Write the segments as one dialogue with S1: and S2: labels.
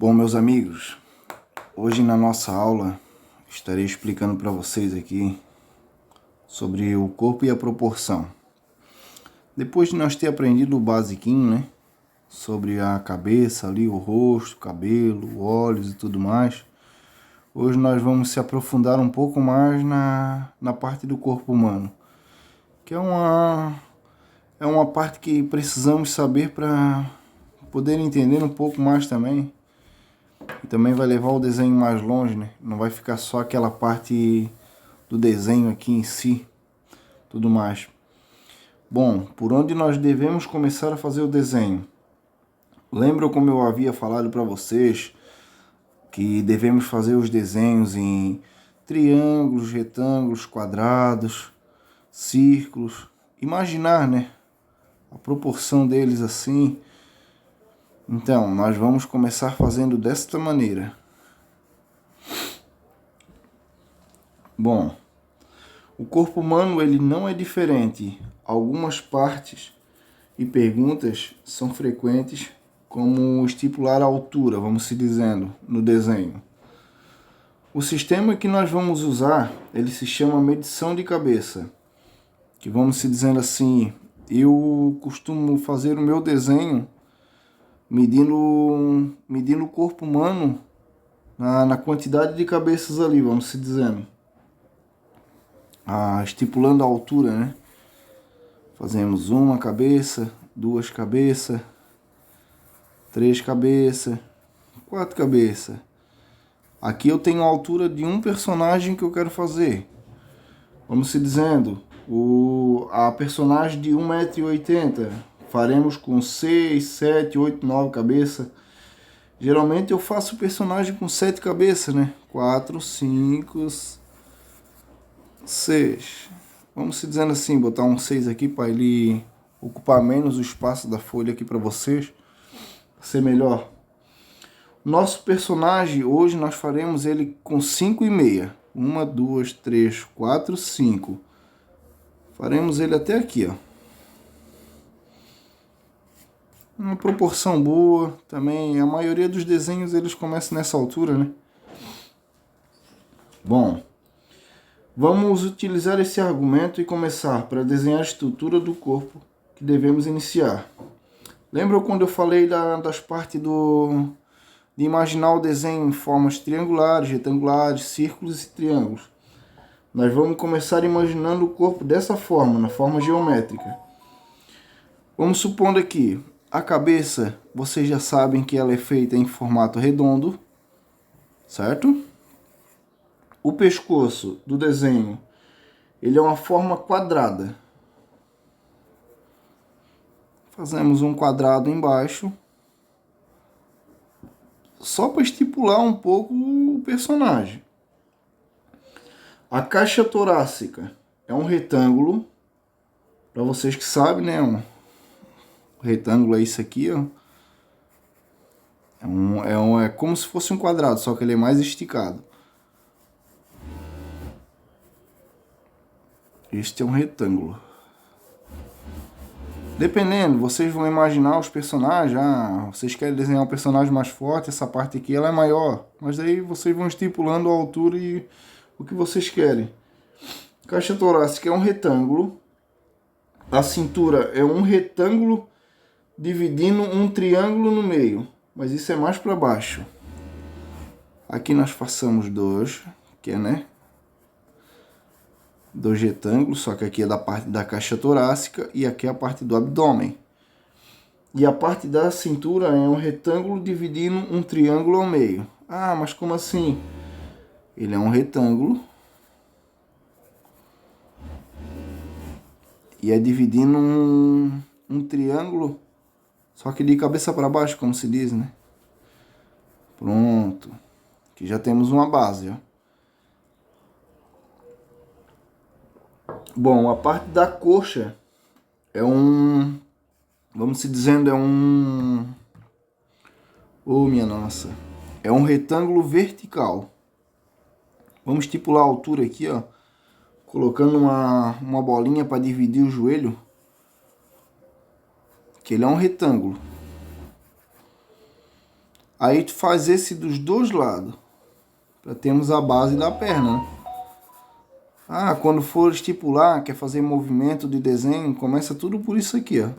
S1: Bom, meus amigos, hoje na nossa aula estarei explicando para vocês aqui sobre o corpo e a proporção. Depois de nós ter aprendido o basiquinho, né, sobre a cabeça ali, o rosto, cabelo, olhos e tudo mais, hoje nós vamos se aprofundar um pouco mais na parte do corpo humano, que é uma parte que precisamos saber para poder entender um pouco mais também. E também vai levar o desenho mais longe, né? Não vai ficar só aquela parte do desenho aqui em si, tudo mais. Bom, por onde nós devemos começar a fazer o desenho? Lembram como eu havia falado para vocês que devemos fazer os desenhos em triângulos, retângulos, quadrados, círculos. Imaginar, né? A proporção deles assim. Então, nós vamos começar fazendo desta maneira. Bom, o corpo humano ele não é diferente. Algumas partes e perguntas são frequentes, como estipular a altura, vamos se dizendo, no desenho. O sistema que nós vamos usar, ele se chama medição de cabeça. Que vamos se dizendo assim, eu costumo fazer o meu desenho medindo o corpo humano na quantidade de cabeças ali, vamos se dizendo. Estipulando a altura, né? Fazemos uma cabeça, duas cabeças, três cabeças, quatro cabeças. Aqui eu tenho a altura de um personagem que eu quero fazer. Vamos se dizendo, a personagem de 1,80 m. Faremos com 6, 7, 8, 9 cabeças. Geralmente eu faço o personagem com 7 cabeças, né? 4, 5, 6. Vamos se dizendo assim, botar um 6 aqui para ele ocupar menos o espaço da folha aqui para vocês. Ser melhor. Nosso personagem, hoje nós faremos ele com 5,5. 1, 2, 3, 4, 5. Faremos ele até aqui, ó. Uma proporção boa também. A maioria dos desenhos eles começam nessa altura, né? Bom, vamos utilizar esse argumento e começar para desenhar a estrutura do corpo que devemos iniciar. Lembra quando eu falei das partes de imaginar o desenho em formas triangulares, retangulares, círculos e triângulos? Nós vamos começar imaginando o corpo dessa forma, na forma geométrica. Vamos supondo aqui, a cabeça, vocês já sabem que ela é feita em formato redondo, certo? O pescoço do desenho, ele é uma forma quadrada. Fazemos um quadrado embaixo, só para estipular um pouco o personagem. A caixa torácica é um retângulo, para vocês que sabem, né? Um retângulo é isso aqui, ó. É como se fosse um quadrado, só que ele é mais esticado. Este é um retângulo. Dependendo, vocês vão imaginar os personagens. Vocês querem desenhar um personagem mais forte, essa parte aqui ela é maior. Mas aí vocês vão estipulando a altura e o que vocês querem. Caixa torácica é um retângulo. A cintura é um retângulo dividindo um triângulo no meio. Mas isso é mais para baixo. Aqui nós façamos dois, que é, né? Dois retângulos, só que aqui é da parte da caixa torácica e aqui é a parte do abdômen. E a parte da cintura é um retângulo dividindo um triângulo ao meio. Mas como assim? Ele é um retângulo e é dividindo um triângulo, só que de cabeça para baixo, como se diz, né? Pronto. Aqui já temos uma base, ó. Bom, a parte da coxa é vamos se dizendo, minha nossa, é um retângulo vertical. Vamos estipular a altura aqui, ó, colocando uma bolinha para dividir o joelho, que ele é um retângulo. Aí tu faz esse dos dois lados, para termos a base da perna, né? Ah, quando for estipular, quer fazer movimento de desenho, começa tudo por isso aqui, ó.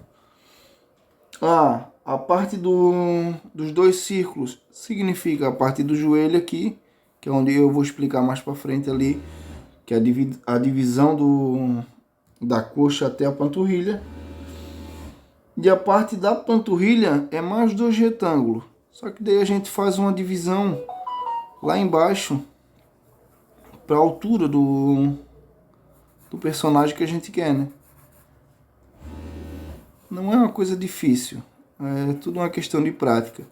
S1: Ah, a parte dos dois círculos significa a parte do joelho aqui, que é onde eu vou explicar mais para frente ali, que é a divisão da coxa até a panturrilha. E a parte da panturrilha é mais dois retângulos. Só que daí a gente faz uma divisão lá embaixo para a altura do personagem que a gente quer, né? Não é uma coisa difícil, é tudo uma questão de prática.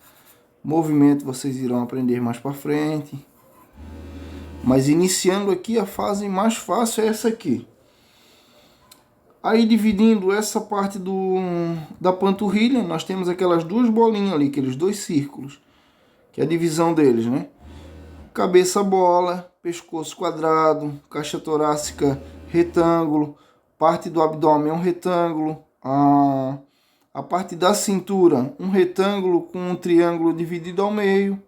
S1: Movimento vocês irão aprender mais para frente. Mas iniciando aqui, a fase mais fácil é essa aqui. Aí dividindo essa parte da panturrilha, nós temos aquelas duas bolinhas ali, aqueles dois círculos, que é a divisão deles, né? Cabeça bola, pescoço quadrado, caixa torácica retângulo, parte do abdômen um retângulo, a parte da cintura um retângulo com um triângulo dividido ao meio.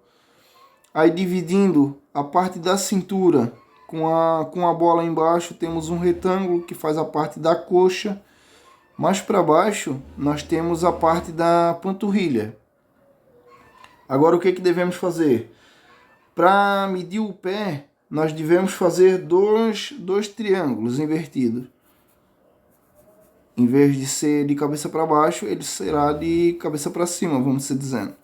S1: Aí dividindo a parte da cintura com a bola embaixo, temos um retângulo que faz a parte da coxa. Mais para baixo nós temos a parte da panturrilha. Agora o que devemos fazer? Para medir o pé, nós devemos fazer dois triângulos invertidos. Em vez de ser de cabeça para baixo, ele será de cabeça para cima, vamos dizer dizendo.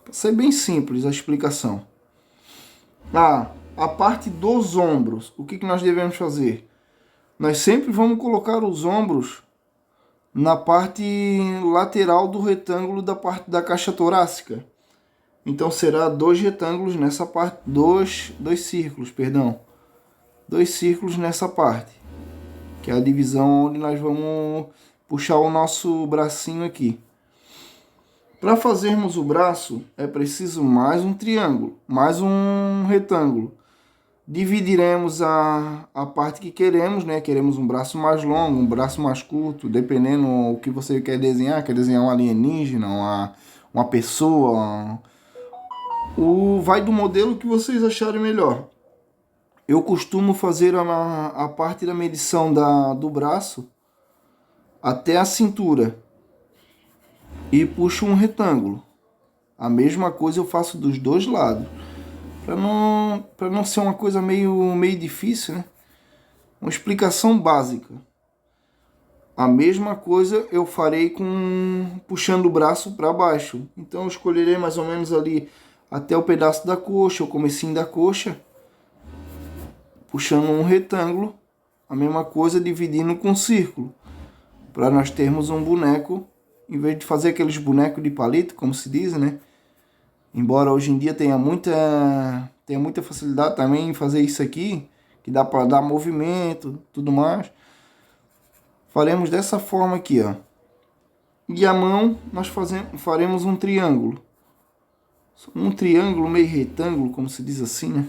S1: Para ser bem simples a explicação. A parte dos ombros, o que nós devemos fazer? Nós sempre vamos colocar os ombros na parte lateral do retângulo da parte da caixa torácica. Então será dois retângulos nessa parte, dois círculos, perdão. Dois círculos nessa parte, que é a divisão onde nós vamos puxar o nosso bracinho aqui. Para fazermos o braço, é preciso mais um triângulo, mais um retângulo. Dividiremos a parte que queremos, né? Queremos um braço mais longo, um braço mais curto, dependendo o que você quer desenhar. Quer desenhar um alienígena, uma pessoa. Vai do modelo que vocês acharem melhor. Eu costumo fazer a parte da medição do braço até a cintura e puxo um retângulo. A mesma coisa eu faço dos dois lados, para não ser uma coisa meio difícil, né? Uma explicação básica. A mesma coisa eu farei puxando o braço para baixo. Então eu escolherei mais ou menos ali até o pedaço da coxa, o comecinho da coxa, puxando um retângulo, a mesma coisa dividindo com um círculo, para nós termos um boneco, em vez de fazer aqueles bonecos de palito, como se diz, né? Embora hoje em dia tenha muita facilidade também em fazer isso aqui, que dá para dar movimento, tudo mais. Faremos dessa forma aqui, ó. E a mão nós faremos um triângulo. Um triângulo meio retângulo, como se diz assim, né?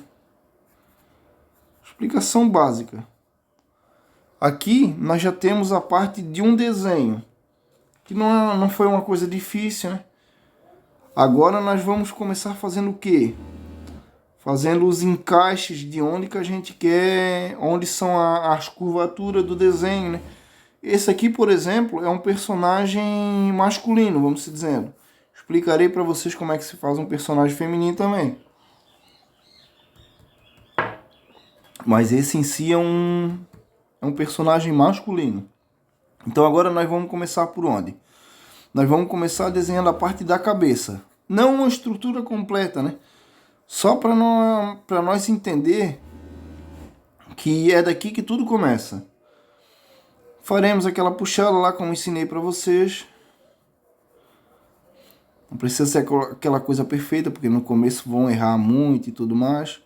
S1: Explicação básica. Aqui nós já temos a parte de um desenho, que não foi uma coisa difícil, né? Agora nós vamos começar fazendo o quê? Fazendo os encaixes de onde que a gente quer, onde são as curvaturas do desenho, né? Esse aqui, por exemplo, é um personagem masculino, vamos se dizendo. Explicarei para vocês como é que se faz um personagem feminino também. Mas esse em si é um personagem masculino. Então agora nós vamos começar por onde? Nós vamos começar desenhando a parte da cabeça. Não uma estrutura completa, né? Só para nós entender que é daqui que tudo começa. Faremos aquela puxada lá como ensinei para vocês. Não precisa ser aquela coisa perfeita, porque no começo vão errar muito e tudo mais.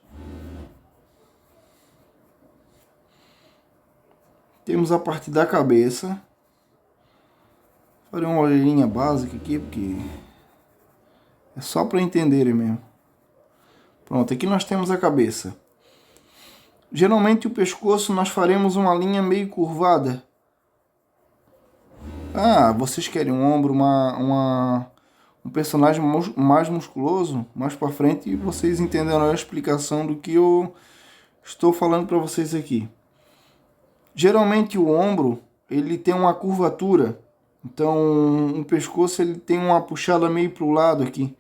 S1: Temos a parte da cabeça. Farei uma orelhinha básica aqui, porque é só para entenderem mesmo. Pronto, aqui nós temos a cabeça. Geralmente o pescoço nós faremos uma linha meio curvada. Vocês querem um ombro, um personagem mais musculoso, mais para frente, e vocês entenderão a explicação do que eu estou falando para vocês aqui. Geralmente o ombro, ele tem uma curvatura, então o pescoço ele tem uma puxada meio para o lado aqui.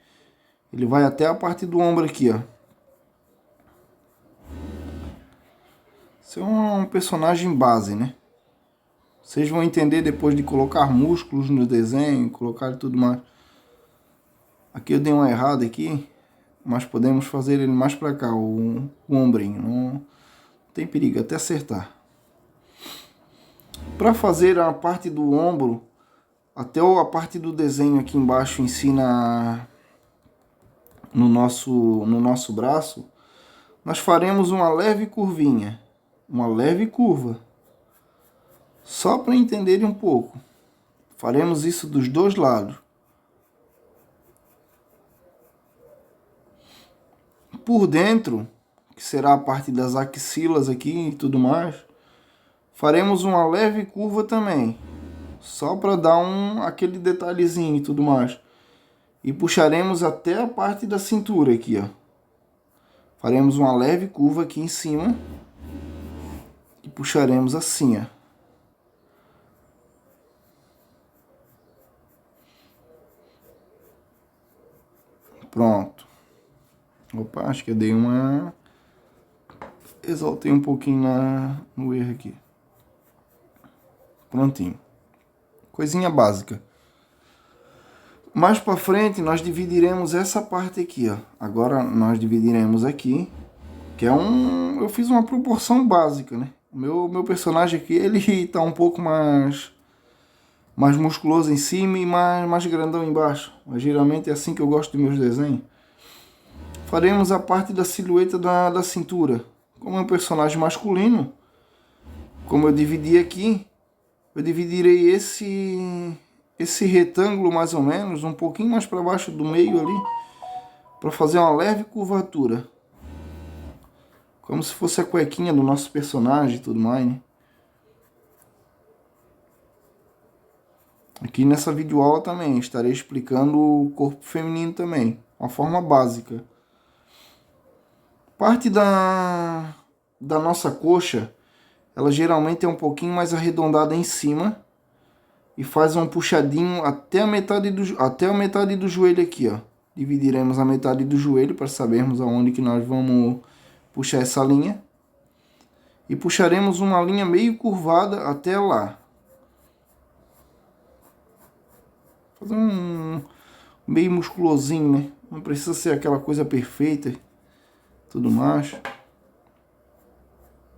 S1: Ele vai até a parte do ombro aqui, ó. Esse é um personagem base, né? Vocês vão entender depois de colocar músculos no desenho, colocar tudo mais. Aqui eu dei uma errada aqui, mas podemos fazer ele mais para cá, o ombrinho. Não tem perigo, até acertar. Para fazer a parte do ombro, até a parte do desenho aqui embaixo em si no nosso braço, nós faremos uma leve curvinha, uma leve curva. Só para entenderem um pouco. Faremos isso dos dois lados. Por dentro, que será a parte das axilas aqui e tudo mais, faremos uma leve curva também. Só para dar aquele detalhezinho e tudo mais. E puxaremos até a parte da cintura aqui, ó. Faremos uma leve curva aqui em cima. E puxaremos assim, ó. Pronto. Opa, acho que eu dei uma... Exaltei um pouquinho no erro aqui. Prontinho. Coisinha básica. Mais para frente nós dividiremos essa parte aqui, ó. Agora nós dividiremos aqui, que é eu fiz uma proporção básica, né? O meu personagem aqui, ele tá um pouco mais musculoso em cima e mais grandão embaixo. Mas geralmente é assim que eu gosto dos meus desenhos. Faremos a parte da silhueta da cintura. Como é um personagem masculino, como eu dividi aqui, eu dividirei esse retângulo mais ou menos, um pouquinho mais para baixo do meio ali, para fazer uma leve curvatura. Como se fosse a cuequinha do nosso personagem e tudo mais, né? Aqui nessa videoaula também estarei explicando o corpo feminino também, uma forma básica. Parte da nossa coxa, ela geralmente é um pouquinho mais arredondada em cima e faz um puxadinho até a metade do joelho aqui, ó. Dividiremos a metade do joelho para sabermos aonde que nós vamos puxar essa linha. E puxaremos uma linha meio curvada até lá. Fazer um meio musculosinho, né? Não precisa ser aquela coisa perfeita, tudo mais.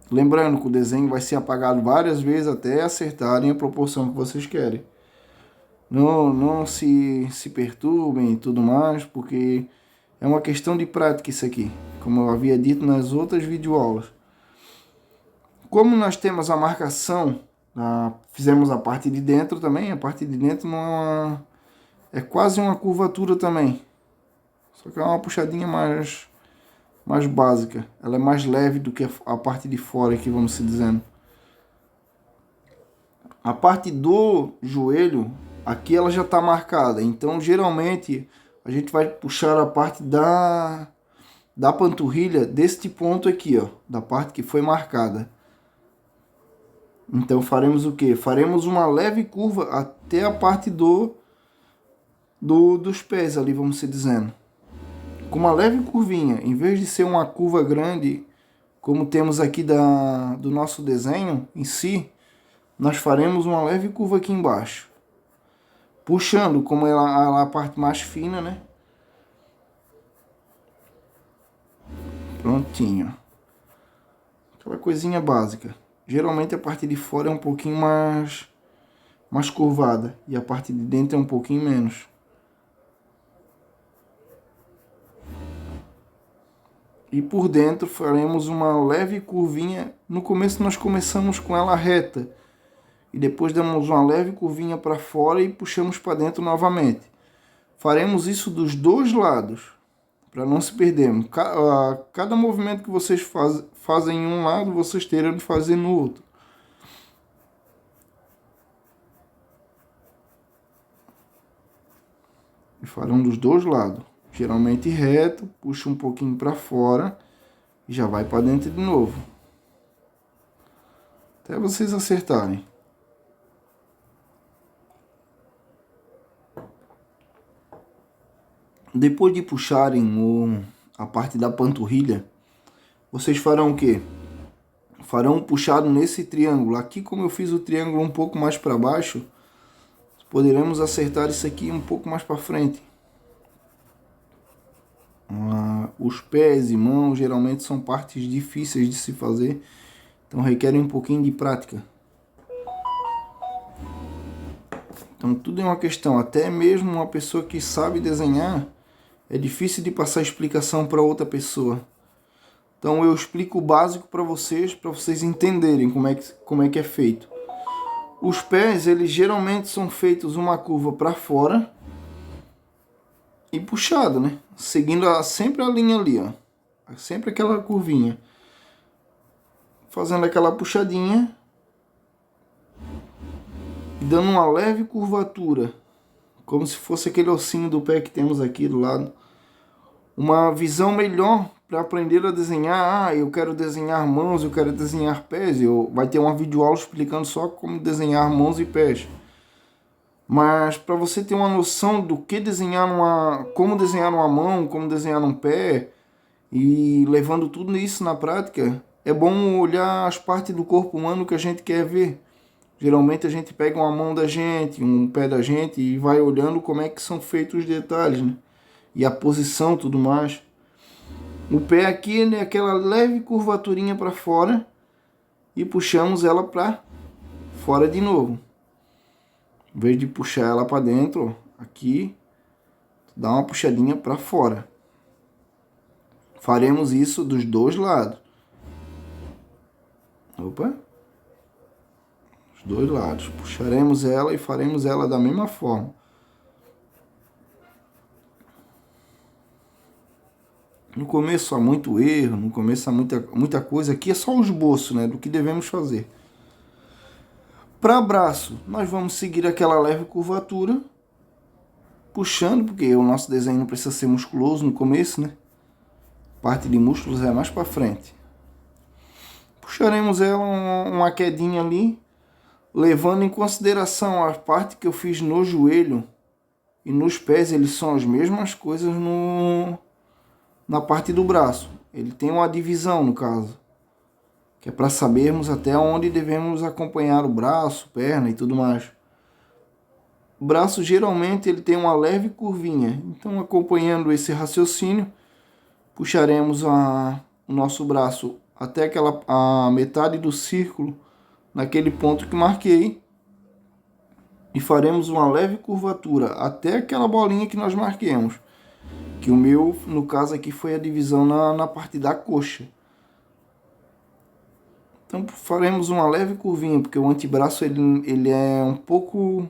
S1: Lembrando que o desenho vai ser apagado várias vezes até acertarem a proporção que vocês querem. Não se perturbem e tudo mais, porque é uma questão de prática isso aqui, como eu havia dito nas outras videoaulas. Como nós temos a marcação, fizemos a parte de dentro também, a parte de dentro não é quase uma curvatura também. Só que é uma puxadinha mais básica. Ela é mais leve do que a parte de fora aqui, vamos se dizendo. A parte do joelho, aqui ela já está marcada. Então, geralmente, a gente vai puxar a parte da panturrilha deste ponto aqui, ó. Da parte que foi marcada. Então, faremos o quê? Faremos uma leve curva até a parte dos pés ali, vamos se dizendo. Com uma leve curvinha, em vez de ser uma curva grande, como temos aqui do nosso desenho em si, nós faremos uma leve curva aqui embaixo. Puxando, como ela é a parte mais fina, né? Prontinho. Aquela coisinha básica. Geralmente a parte de fora é um pouquinho mais curvada e a parte de dentro é um pouquinho menos. E por dentro faremos uma leve curvinha. No começo nós começamos com ela reta. E depois damos uma leve curvinha para fora e puxamos para dentro novamente. Faremos isso dos dois lados, para não se perdermos. Cada movimento que vocês fazem em um lado, vocês terão de fazer no outro. E farão dos dois lados. Geralmente reto, puxa um pouquinho para fora e já vai para dentro de novo. Até vocês acertarem. Depois de puxarem a parte da panturrilha, vocês farão o quê? Farão um puxado nesse triângulo. Aqui, como eu fiz o triângulo um pouco mais para baixo, poderemos acertar isso aqui um pouco mais para frente. Os pés e mãos geralmente são partes difíceis de se fazer, então requerem um pouquinho de prática. Então tudo é uma questão, até mesmo uma pessoa que sabe desenhar, é difícil de passar explicação para outra pessoa. Então eu explico o básico para vocês entenderem como é que é feito. Os pés, eles geralmente são feitos uma curva para fora e puxado, né? Seguindo sempre a linha ali, ó. Sempre aquela curvinha. Fazendo aquela puxadinha. E dando uma leve curvatura. Como se fosse aquele ossinho do pé que temos aqui do lado. Uma visão melhor para aprender a desenhar. Eu quero desenhar mãos, eu quero desenhar pés. Vai ter uma videoaula explicando só como desenhar mãos e pés. Mas para você ter uma noção do que desenhar como desenhar uma mão, como desenhar um pé, e levando tudo isso na prática, é bom olhar as partes do corpo humano que a gente quer ver. Geralmente a gente pega uma mão da gente, um pé da gente e vai olhando como é que são feitos os detalhes, né? E a posição e tudo mais. O pé aqui é aquela leve curvaturinha para fora e puxamos ela para fora de novo. Em vez de puxar ela para dentro, aqui, dá uma puxadinha para fora. Faremos isso dos dois lados. Opa! Os dois lados. Puxaremos ela e faremos ela da mesma forma. No começo há muito erro, no começo há muita coisa. Aqui é só o esboço, né, do que devemos fazer. Para braço, nós vamos seguir aquela leve curvatura, puxando, porque o nosso desenho não precisa ser musculoso no começo, né? Parte de músculos é mais para frente. Puxaremos ela uma quedinha ali, levando em consideração a parte que eu fiz no joelho e nos pés, eles são as mesmas coisas na parte do braço. Ele tem uma divisão, no caso, que é para sabermos até onde devemos acompanhar o braço, perna e tudo mais. O braço geralmente ele tem uma leve curvinha, então acompanhando esse raciocínio, puxaremos o nosso braço até a metade do círculo, naquele ponto que marquei, e faremos uma leve curvatura até aquela bolinha que nós marquemos, que o meu, no caso aqui, foi a divisão na parte da coxa. Então faremos uma leve curvinha, porque o antebraço ele é um pouco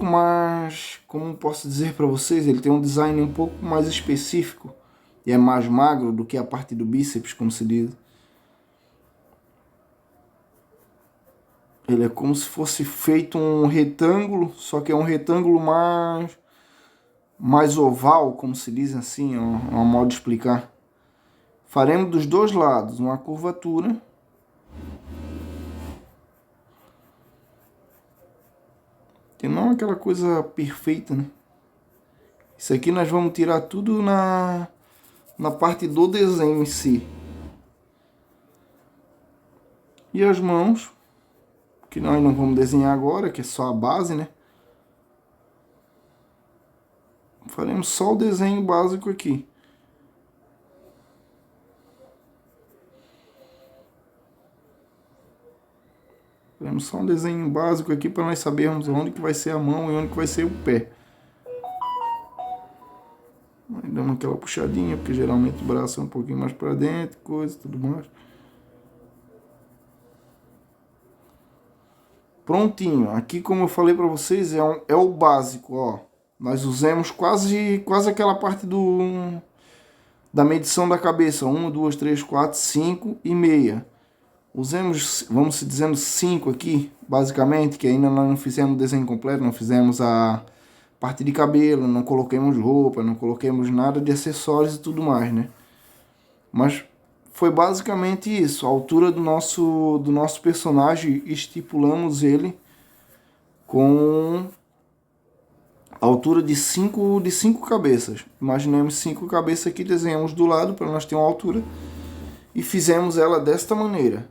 S1: mais, como posso dizer para vocês, ele tem um design um pouco mais específico e é mais magro do que a parte do bíceps, como se diz. Ele é como se fosse feito um retângulo, só que é um retângulo mais oval, como se diz assim, é um modo de explicar. Faremos dos dois lados uma curvatura. Que não é aquela coisa perfeita, né? Isso aqui nós vamos tirar tudo na parte do desenho em si. E as mãos, que nós não vamos desenhar agora, que é só a base, né? Faremos só o desenho básico aqui. Faremos só um desenho básico aqui para nós sabermos onde que vai ser a mão e onde que vai ser o pé. Aí damos aquela puxadinha, porque geralmente o braço é um pouquinho mais para dentro, coisa, tudo mais. Prontinho. Aqui, como eu falei para vocês, é o básico, ó. Nós usamos quase aquela parte da medição da cabeça. 1, 2, 3, 4, 5 e meia. Usemos, vamos dizendo 5 aqui, basicamente, que ainda nós não fizemos o desenho completo, não fizemos a parte de cabelo, não coloquemos roupa, não coloquemos nada de acessórios e tudo mais, né? Mas foi basicamente isso, a altura do nosso personagem, estipulamos ele com a altura de cinco cabeças. Imaginemos 5 cabeças aqui, desenhamos do lado para nós ter uma altura e fizemos ela desta maneira.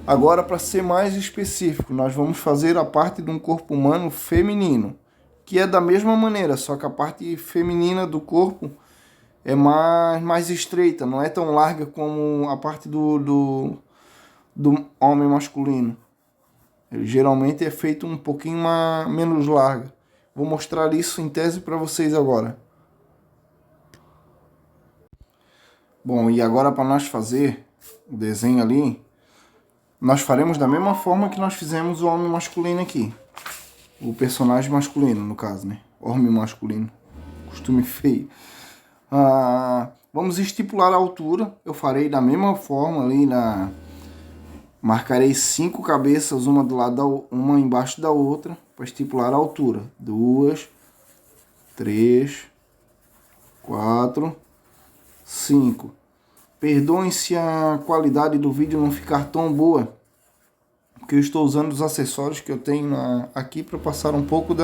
S1: Agora, para ser mais específico, nós vamos fazer a parte de um corpo humano feminino, que é da mesma maneira, só que a parte feminina do corpo é mais estreita, não é tão larga como a parte do homem masculino. Ele geralmente é feito um pouquinho menos larga. Vou mostrar isso em tese para vocês agora. Bom, e agora para nós fazer o desenho ali, nós faremos da mesma forma que nós fizemos o homem masculino aqui. O personagem masculino, no caso, né? Homem masculino. Costume feio. Vamos estipular a altura. Eu farei da mesma forma ali na... Marcarei 5 cabeças, uma do lado uma embaixo da outra, para estipular a altura. 2, 3, 4, 5. Perdoem se a qualidade do vídeo não ficar tão boa, porque eu estou usando os acessórios que eu tenho aqui para passar um pouco do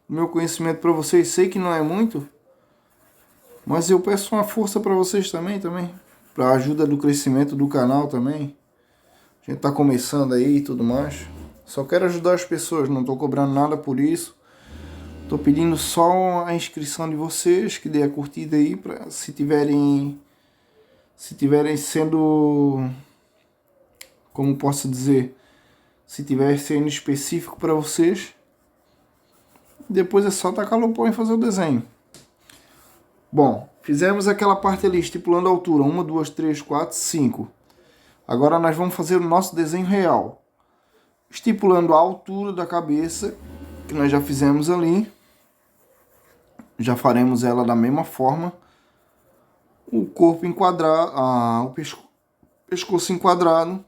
S1: meu conhecimento para vocês. Sei que não é muito, mas eu peço uma força para vocês também, para a ajuda do crescimento do canal também. A gente tá começando aí e tudo mais. Só quero ajudar as pessoas, não tô cobrando nada por isso. Tô pedindo só a inscrição de vocês, que dê a curtida aí, para se tiverem sendo, como posso dizer, se tiver sendo específico para vocês, depois é só tacar o pau e fazer o desenho. Bom, fizemos aquela parte ali, estipulando a altura, 1, 2, 3, 4, 5. Agora nós vamos fazer o nosso desenho real, estipulando a altura da cabeça, que nós já fizemos ali. Já faremos ela da mesma forma. O corpo enquadrado, o pescoço enquadrado.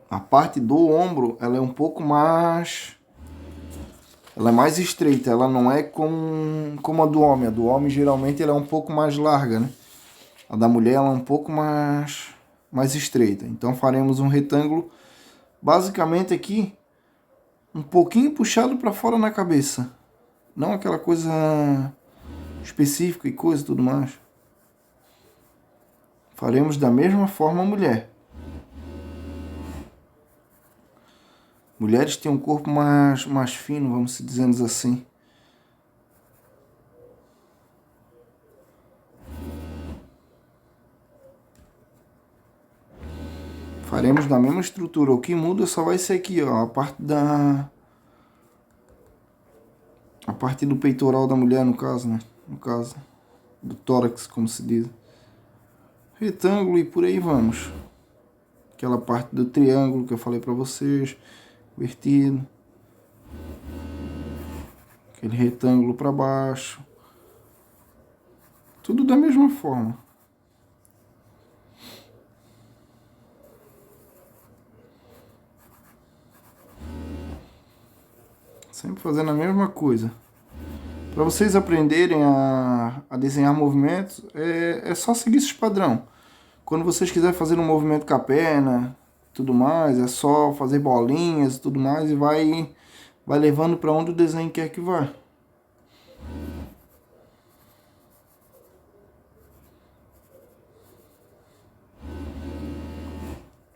S1: A parte do ombro, ela é um pouco mais... Ela é mais estreita, ela não é como a do homem. A do homem, geralmente, ela é um pouco mais larga, né? A da mulher, ela é um pouco mais estreita. Então faremos um retângulo basicamente aqui um pouquinho puxado para fora na cabeça, não aquela coisa específica e coisa e tudo mais. Faremos da mesma forma a mulher. Mulheres têm um corpo mais fino, vamos dizendo assim. Faremos da mesma estrutura. O que muda só vai ser aqui, ó, a parte do peitoral da mulher, no caso, né? No caso do tórax, como se diz. Retângulo e por aí vamos. Aquela parte do triângulo que eu falei para vocês, invertido. Aquele retângulo para baixo. Tudo da mesma forma. Sempre fazendo a mesma coisa. Para vocês aprenderem a desenhar movimentos, é só seguir esse padrão. Quando vocês quiserem fazer um movimento com a perna, tudo mais, é só fazer bolinhas e tudo mais e vai levando para onde o desenho quer que vá.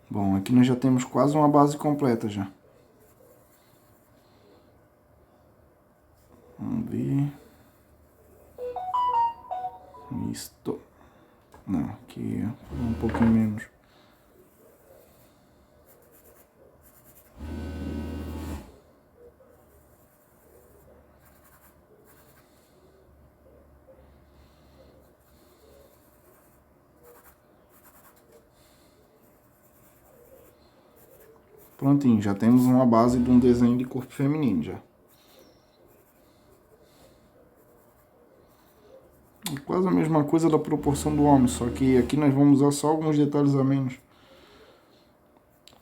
S1: Bom, aqui nós já temos quase uma base completa já. Vamos ver. Isto. Não, aqui um pouquinho menos. Prontinho, já temos uma base de um desenho de corpo feminino já. Quase a mesma coisa da proporção do homem, só que aqui nós vamos usar só alguns detalhes a menos.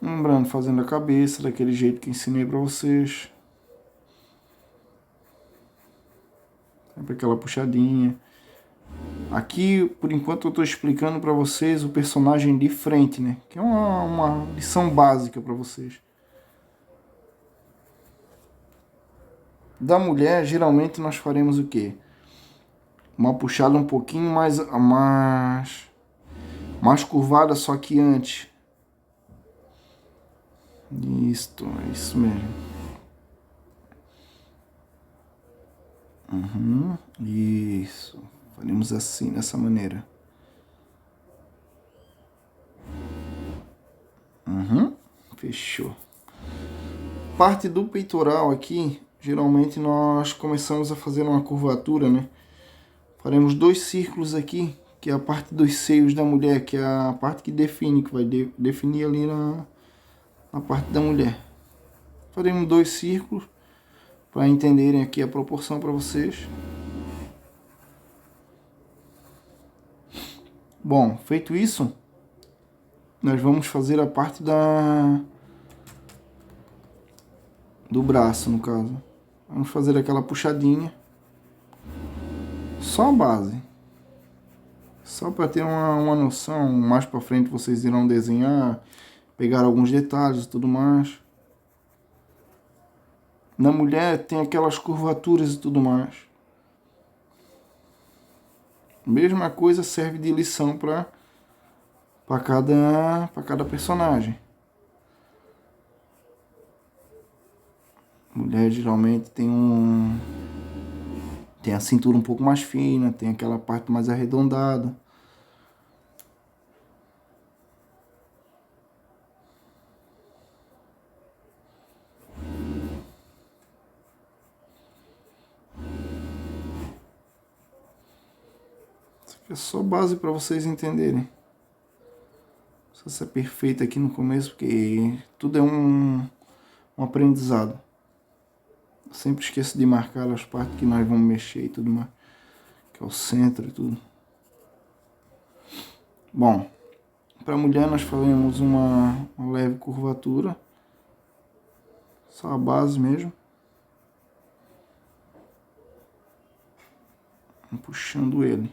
S1: Lembrando, fazendo a cabeça daquele jeito que ensinei para vocês. Sempre aquela puxadinha. Aqui, por enquanto, eu estou explicando para vocês o personagem de frente, né? Que é uma lição básica para vocês. Da mulher, geralmente nós faremos o quê? Uma puxada um pouquinho mais curvada, só que antes. Isso, é isso mesmo. Isso. Faremos assim, dessa maneira. Fechou. Parte do peitoral aqui, geralmente nós começamos a fazer uma curvatura, né? Faremos 2 círculos aqui, que é a parte dos seios da mulher, que é a parte que define, que vai definir ali na parte da mulher. Faremos 2 círculos, para entenderem aqui a proporção para vocês. Bom, feito isso, nós vamos fazer a parte do braço, no caso. Vamos fazer aquela puxadinha. Só a base. Só para ter uma noção. Mais para frente vocês irão desenhar, pegar alguns detalhes e tudo mais. Na mulher tem aquelas curvaturas e tudo mais. Mesma coisa serve de lição para cada personagem. Mulher geralmente tem a cintura um pouco mais fina, tem aquela parte mais arredondada. Isso aqui é só base para vocês entenderem. Não precisa ser perfeito aqui no começo, porque tudo é um aprendizado. Eu sempre esqueço de marcar as partes que nós vamos mexer e tudo mais. Que é o centro e tudo. Bom, para a mulher nós faremos uma leve curvatura. Só a base mesmo. Puxando ele.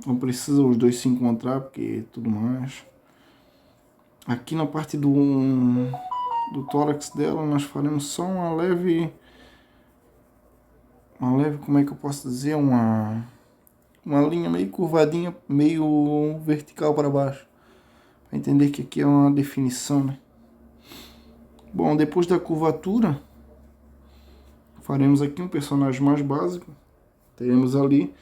S1: Não precisa os dois se encontrar, porque tudo mais. Aqui na parte do tórax dela nós faremos só uma leve, como é que eu posso dizer, uma linha meio curvadinha, meio vertical para baixo, para entender que aqui é uma definição, né? Bom, depois da curvatura faremos aqui um personagem mais básico, teremos ali,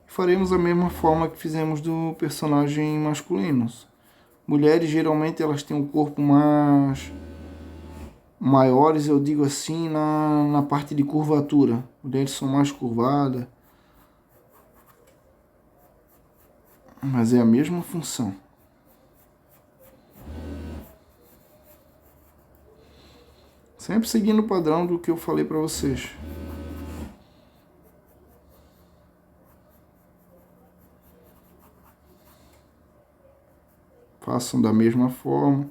S1: e faremos a mesma forma que fizemos do personagem masculino. Mulheres geralmente elas têm um corpo maiores, eu digo assim, na parte de curvatura. Mulheres são mais curvadas. Mas é a mesma função. Sempre seguindo o padrão do que eu falei para vocês. Façam da mesma forma.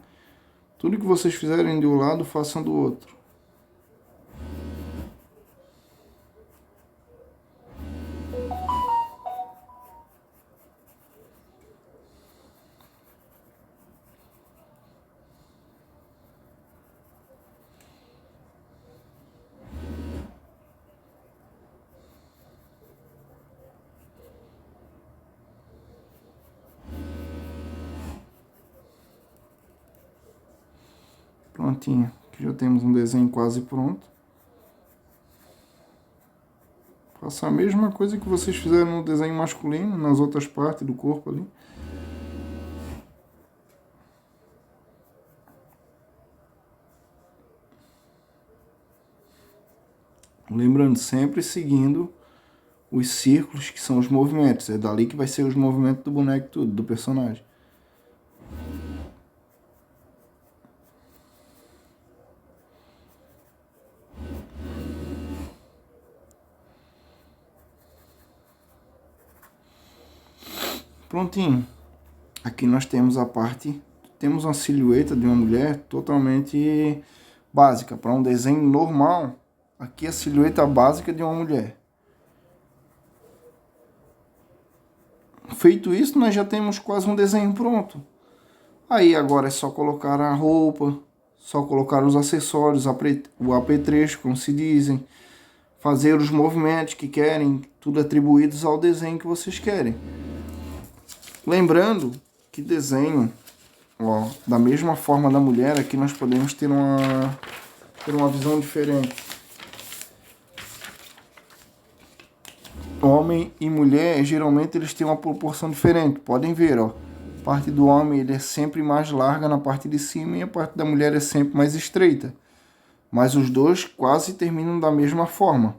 S1: Tudo que vocês fizerem de um lado, façam do outro. Prontinho, aqui já temos um desenho quase pronto. Faça a mesma coisa que vocês fizeram no desenho masculino, nas outras partes do corpo ali. Lembrando, sempre seguindo os círculos que são os movimentos. É dali que vai ser os movimentos do boneco tudo, do personagem. Prontinho. Aqui nós temos a parte, temos uma silhueta de uma mulher totalmente básica. Para um desenho normal, Aqui a silhueta básica de uma mulher. Feito isso, nós já temos quase um desenho pronto. Aí agora é só colocar a roupa, só colocar os acessórios, o apetrecho, como se dizem, fazer os movimentos que querem, tudo atribuídos ao desenho que vocês querem. Lembrando que desenho, ó, da mesma forma da mulher, aqui nós podemos ter uma visão diferente. Homem e mulher, geralmente eles têm uma proporção diferente. Podem ver, ó. A parte do homem ele é sempre mais larga na parte de cima e a parte da mulher é sempre mais estreita. Mas os dois quase terminam da mesma forma.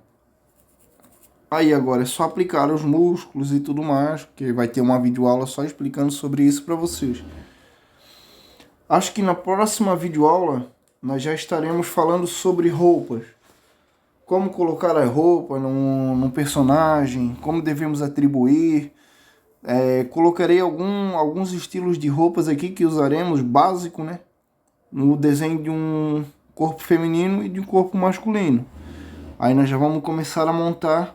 S1: Aí agora é só aplicar os músculos e tudo mais, que vai ter uma videoaula só explicando sobre isso para vocês. Acho que na próxima videoaula nós já estaremos falando sobre roupas. Como colocar a roupa num personagem, como devemos atribuir. Colocarei alguns estilos de roupas aqui que usaremos, básico, né? No desenho de um corpo feminino e de um corpo masculino. Aí nós já vamos começar a montar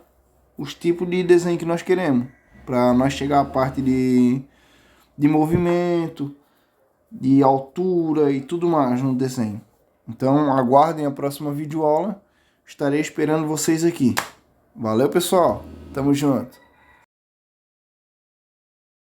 S1: os tipos de desenho que nós queremos. Para nós chegar à parte de movimento, de altura e tudo mais no desenho. Então aguardem a próxima videoaula. Estarei esperando vocês aqui. Valeu, pessoal. Tamo junto.